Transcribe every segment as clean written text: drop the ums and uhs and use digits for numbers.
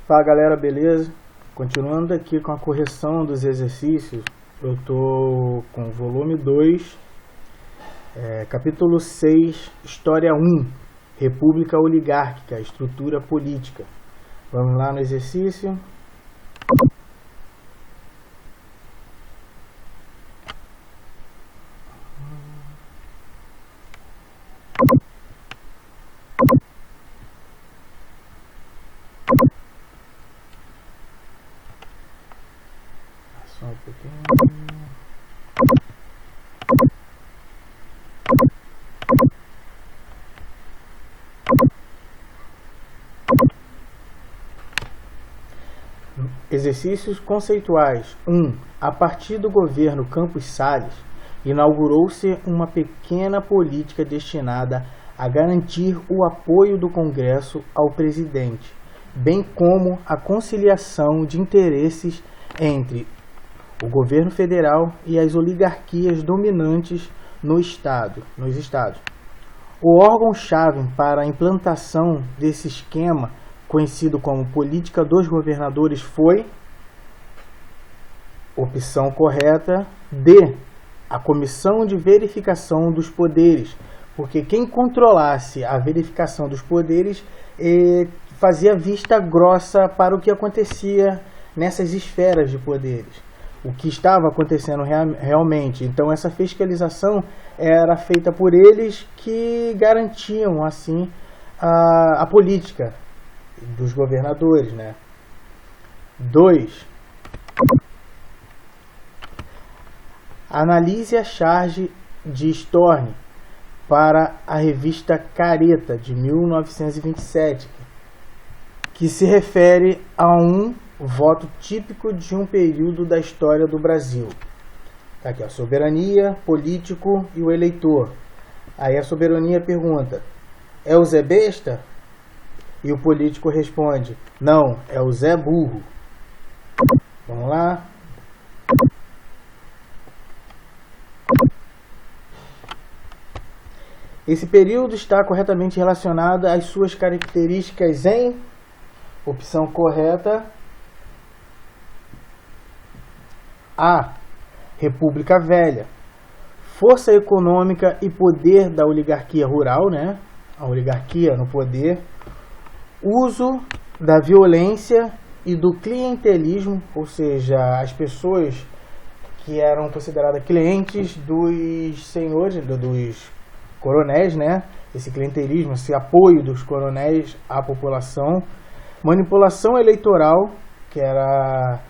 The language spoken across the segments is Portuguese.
Fala galera, beleza? Continuando aqui com a correção dos exercícios, eu tô com volume 2, capítulo 6, História 1, República Oligárquica, Estrutura Política. Vamos lá no exercício. Só um pouquinho. Exercícios conceituais. 1. A partir do governo Campos Salles, inaugurou-se uma pequena política destinada a garantir o apoio do Congresso ao presidente, bem como a conciliação de interesses entre o governo federal e as oligarquias dominantes nos estados. O órgão-chave para a implantação desse esquema, conhecido como política dos governadores, foi, opção correta, D, a Comissão de Verificação dos Poderes, porque quem controlasse a verificação dos poderes fazia vista grossa para o que acontecia nessas esferas de poderes, o que estava acontecendo realmente. Então essa fiscalização era feita por eles, que garantiam assim a política dos governadores, né? 2. Analise a charge de Storni para a revista Careta, de 1927, que se refere a um voto típico de um período da história do Brasil. Tá aqui, a soberania, político e o eleitor. Aí a soberania pergunta: é o Zé Besta? E o político responde: não, é o Zé Burro. Vamos lá. Esse período está corretamente relacionado às suas características em opção correta A. República Velha. Força econômica e poder da oligarquia rural, né? A oligarquia no poder. Uso da violência e do clientelismo, ou seja, as pessoas que eram consideradas clientes dos senhores, dos coronéis, né? Esse clientelismo, esse apoio dos coronéis à população. Manipulação eleitoral, que era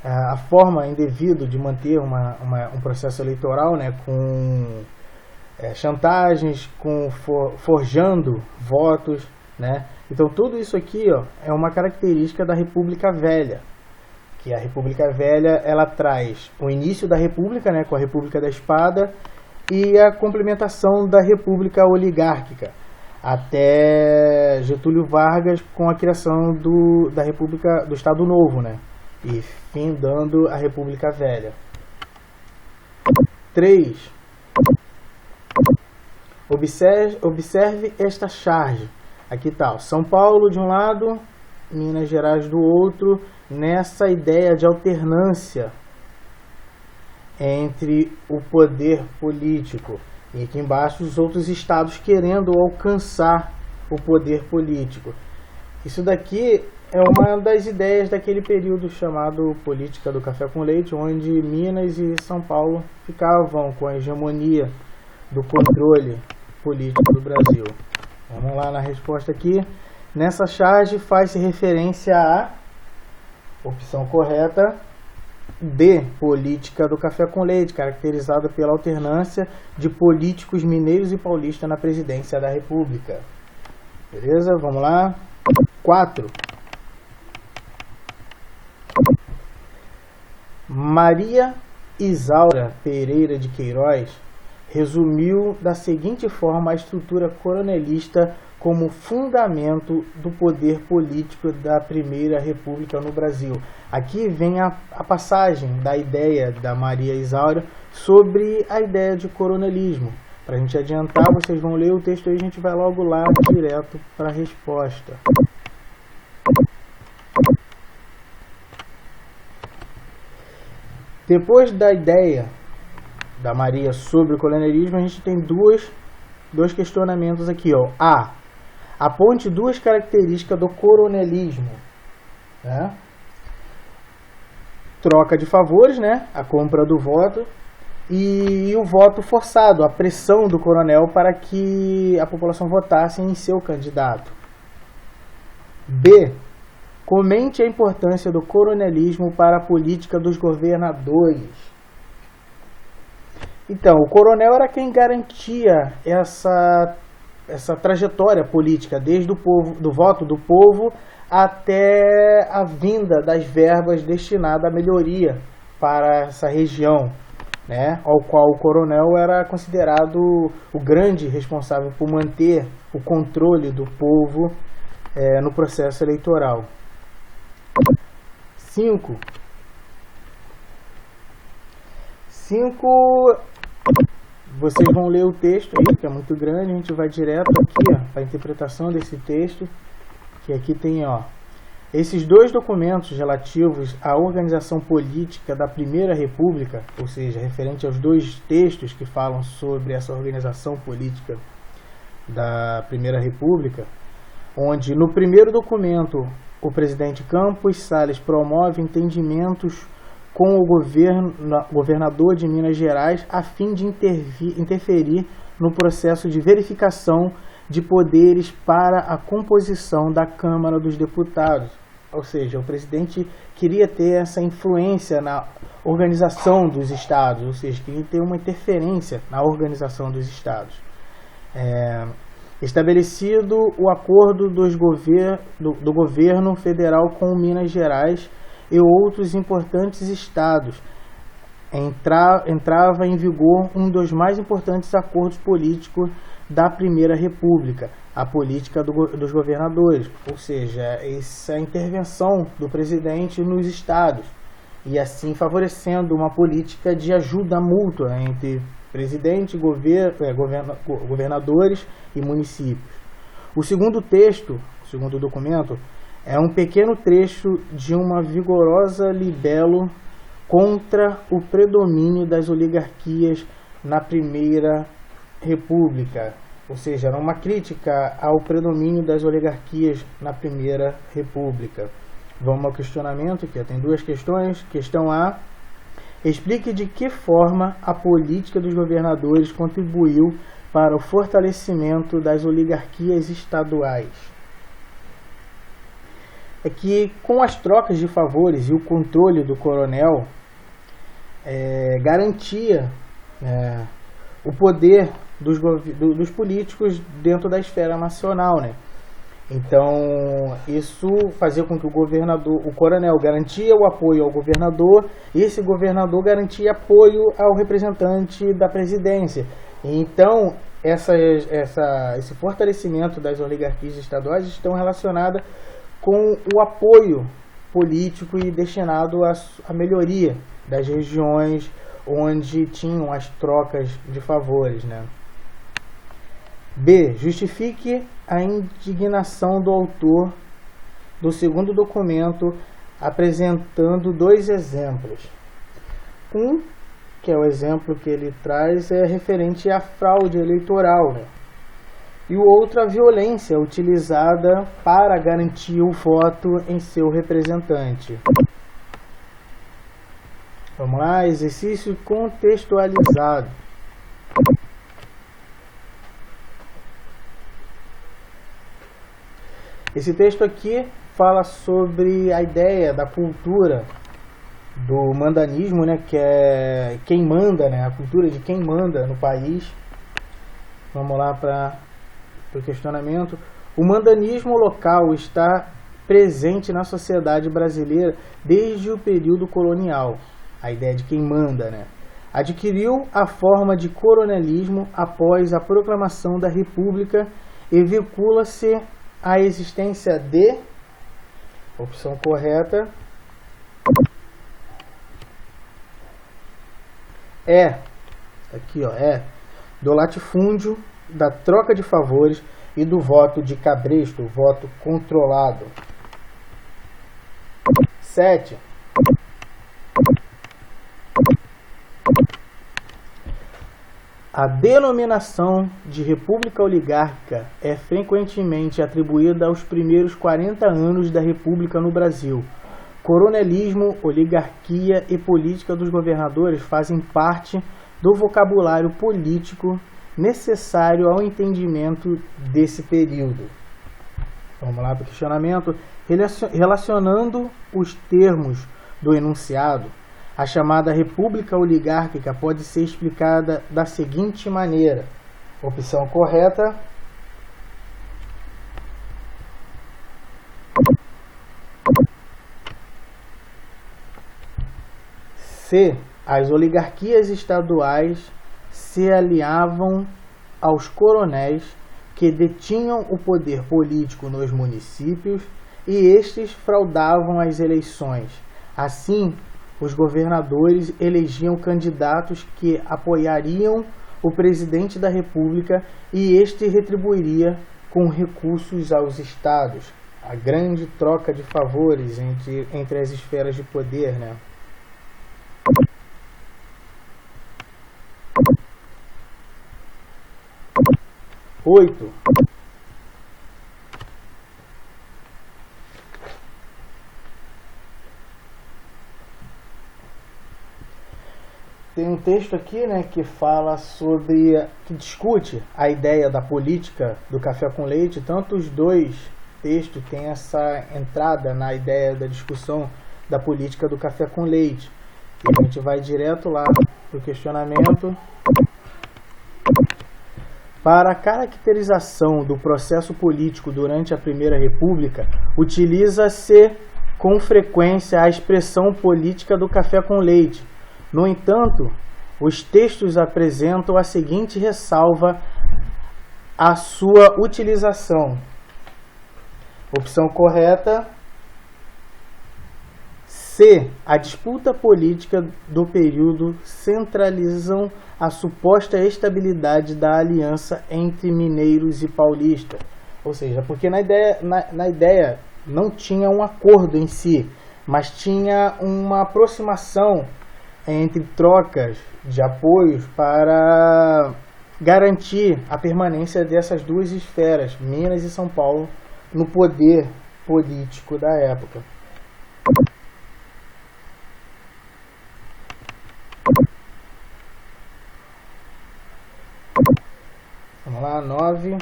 a forma indevida de manter um processo eleitoral, né? Com chantagens, forjando votos, né? Então tudo isso aqui, ó, é uma característica da República Velha, que a República Velha ela traz o início da República, né, com a República da Espada, e a complementação da República Oligárquica até Getúlio Vargas, com a criação da República do Estado Novo, né, e findando a República Velha. 3. Observe esta charge. Aqui está, São Paulo de um lado, Minas Gerais do outro, nessa ideia de alternância entre o poder político. E aqui embaixo os outros estados querendo alcançar o poder político. Isso daqui é uma das ideias daquele período chamado Política do Café com Leite, onde Minas e São Paulo ficavam com a hegemonia do controle político do Brasil. Vamos lá na resposta aqui. Nessa charge faz-se referência à opção correta D, política do café com leite, caracterizada pela alternância de políticos mineiros e paulistas na presidência da República. Beleza? Vamos lá. 4. Maria Isaura Pereira de Queiroz resumiu da seguinte forma a estrutura coronelista como fundamento do poder político da Primeira República no Brasil. Aqui vem a passagem da ideia da Maria Isaura sobre a ideia de coronelismo. Para a gente adiantar, vocês vão ler o texto e a gente vai logo lá direto para a resposta. Depois da ideia da Maria sobre o coronelismo, a gente tem dois questionamentos aqui, ó. Aponte duas características do coronelismo, né? Troca de favores, né? A compra do voto e o voto forçado, a pressão do coronel para que a população votasse em seu candidato. B. Comente a importância do coronelismo para a política dos governadores. Então, o coronel era quem garantia essa trajetória política, desde do voto do povo até a vinda das verbas destinadas à melhoria para essa região, né? Ao qual o coronel era considerado o grande responsável por manter o controle do povo no processo eleitoral. 5. Vocês vão ler o texto aí, que é muito grande, a gente vai direto aqui para a interpretação desse texto, que aqui tem, ó, esses dois documentos relativos à organização política da Primeira República, ou seja, referente aos dois textos que falam sobre essa organização política da Primeira República, onde no primeiro documento o presidente Campos Salles promove entendimentos com o governador de Minas Gerais a fim de interferir no processo de verificação de poderes para a composição da Câmara dos Deputados. Ou seja, o presidente queria ter essa influência na organização dos estados, ou seja, queria ter uma interferência na organização dos estados. Estabelecido o acordo do governo federal com Minas Gerais e outros importantes estados, entrava em vigor um dos mais importantes acordos políticos da Primeira República, a política dos governadores, ou seja, essa intervenção do presidente nos estados, e assim favorecendo uma política de ajuda mútua entre presidente, governadores e municípios. O segundo documento, é um pequeno trecho de uma vigorosa libelo contra o predomínio das oligarquias na Primeira República, ou seja, era uma crítica ao predomínio das oligarquias na Primeira República. Vamos ao questionamento, que tem duas questões. Questão A: explique de que forma a política dos governadores contribuiu para o fortalecimento das oligarquias estaduais. É que com as trocas de favores e o controle do coronel, garantia o poder dos políticos dentro da esfera nacional, né? Então, isso fazia com que o coronel garantia o apoio ao governador, e esse governador garantia apoio ao representante da presidência. Então, esse fortalecimento das oligarquias estaduais estão relacionadas com o apoio político e destinado à melhoria das regiões onde tinham as trocas de favores, né? B. Justifique a indignação do autor do segundo documento apresentando dois exemplos. Um, que é o exemplo que ele traz, é referente à fraude eleitoral, né? E o outro, a violência utilizada para garantir o voto em seu representante. Vamos lá, exercício contextualizado. Esse texto aqui fala sobre a ideia da cultura do mandanismo, né, que é quem manda, né, a cultura de quem manda no país. Vamos lá para o questionamento. O mandanismo local está presente na sociedade brasileira desde o período colonial. A ideia de quem manda, né? Adquiriu a forma de coronelismo após a proclamação da República e vincula-se à existência de... Opção correta do latifúndio, da troca de favores e do voto de cabresto, voto controlado. 7. A denominação de república oligárquica é frequentemente atribuída aos primeiros 40 anos da república no Brasil. Coronelismo, oligarquia e política dos governadores fazem parte do vocabulário político necessário ao entendimento desse período. Vamos lá para o questionamento. Relacionando os termos do enunciado, a chamada república oligárquica pode ser explicada da seguinte maneira. Opção correta. C. As oligarquias estaduais se aliavam aos coronéis que detinham o poder político nos municípios e estes fraudavam as eleições. Assim, os governadores elegiam candidatos que apoiariam o presidente da República e este retribuiria com recursos aos estados. A grande troca de favores entre as esferas de poder, né? Oito. Tem um texto aqui, né, que fala que discute a ideia da política do café com leite. Tanto os dois textos têm essa entrada na ideia da discussão da política do café com leite. E a gente vai direto lá para o questionamento. Para a caracterização do processo político durante a Primeira República, utiliza-se com frequência a expressão política do café com leite. No entanto, os textos apresentam a seguinte ressalva à sua utilização. Opção correta. C. A disputa política do período centralizam a suposta estabilidade da aliança entre mineiros e paulistas. Ou seja, porque na ideia não tinha um acordo em si, mas tinha uma aproximação entre trocas de apoios para garantir a permanência dessas duas esferas, Minas e São Paulo, no poder político da época. Vamos lá, 9.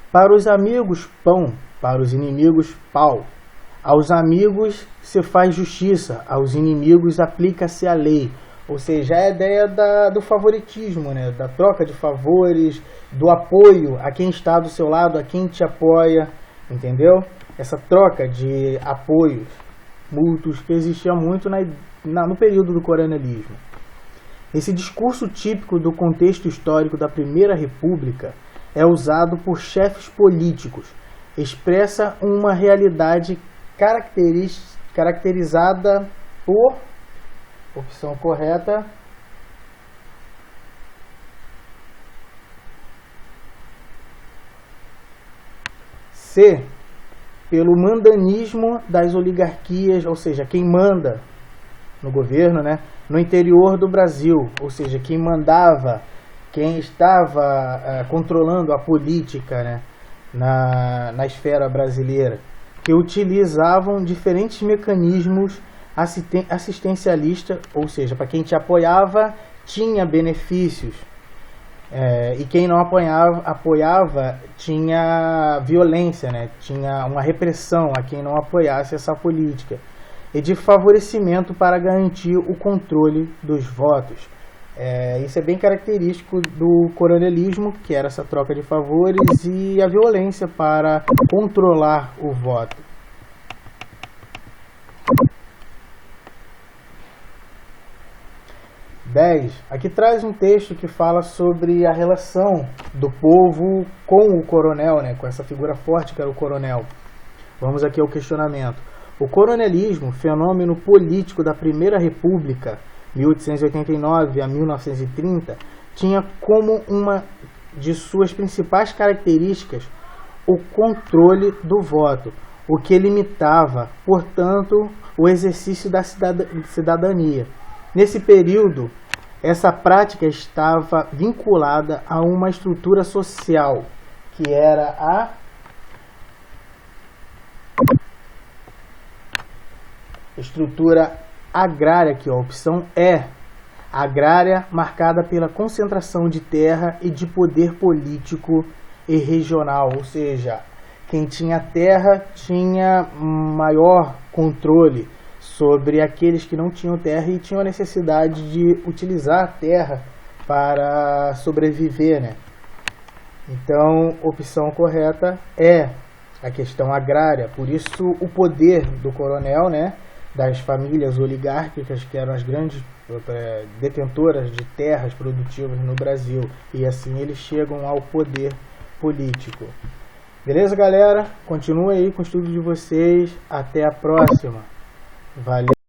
Para os amigos, pão. Para os inimigos, pau. Aos amigos se faz justiça, aos inimigos aplica-se a lei. Ou seja, a ideia do favoritismo, né? Da troca de favores, do apoio a quem está do seu lado, a quem te apoia, entendeu? Essa troca de apoios mútuos que existia muito no período do coronelismo. Esse discurso típico do contexto histórico da Primeira República é usado por chefes políticos, expressa uma realidade caracterizada por, opção correta, C, pelo mandanismo das oligarquias, ou seja, quem manda no governo, né, no interior do Brasil, ou seja, quem mandava, quem estava controlando a política, né, na esfera brasileira, que utilizavam diferentes mecanismos assistencialistas, ou seja, para quem te apoiava tinha benefícios, e quem não apoiava tinha violência, né? Tinha uma repressão a quem não apoiasse essa política, e de favorecimento para garantir o controle dos votos. Isso é bem característico do coronelismo, que era essa troca de favores e a violência para controlar o voto. 10. Aqui traz um texto que fala sobre a relação do povo com o coronel, né, com essa figura forte que era o coronel. Vamos aqui ao questionamento. O coronelismo, fenômeno político da Primeira República, 1889 a 1930, tinha como uma de suas principais características o controle do voto, o que limitava, portanto, o exercício da cidadania. Nesse período, essa prática estava vinculada a uma estrutura social, que era a estrutura agrária, que a opção é agrária, marcada pela concentração de terra e de poder político e regional, ou seja, quem tinha terra tinha maior controle sobre aqueles que não tinham terra e tinham a necessidade de utilizar a terra para sobreviver, né? Então, a opção correta é a questão agrária. Por isso, o poder do coronel, né, das famílias oligárquicas, que eram as grandes detentoras de terras produtivas no Brasil, e assim eles chegam ao poder político. Beleza, galera? Continua aí com o estudo de vocês. Até a próxima. Valeu!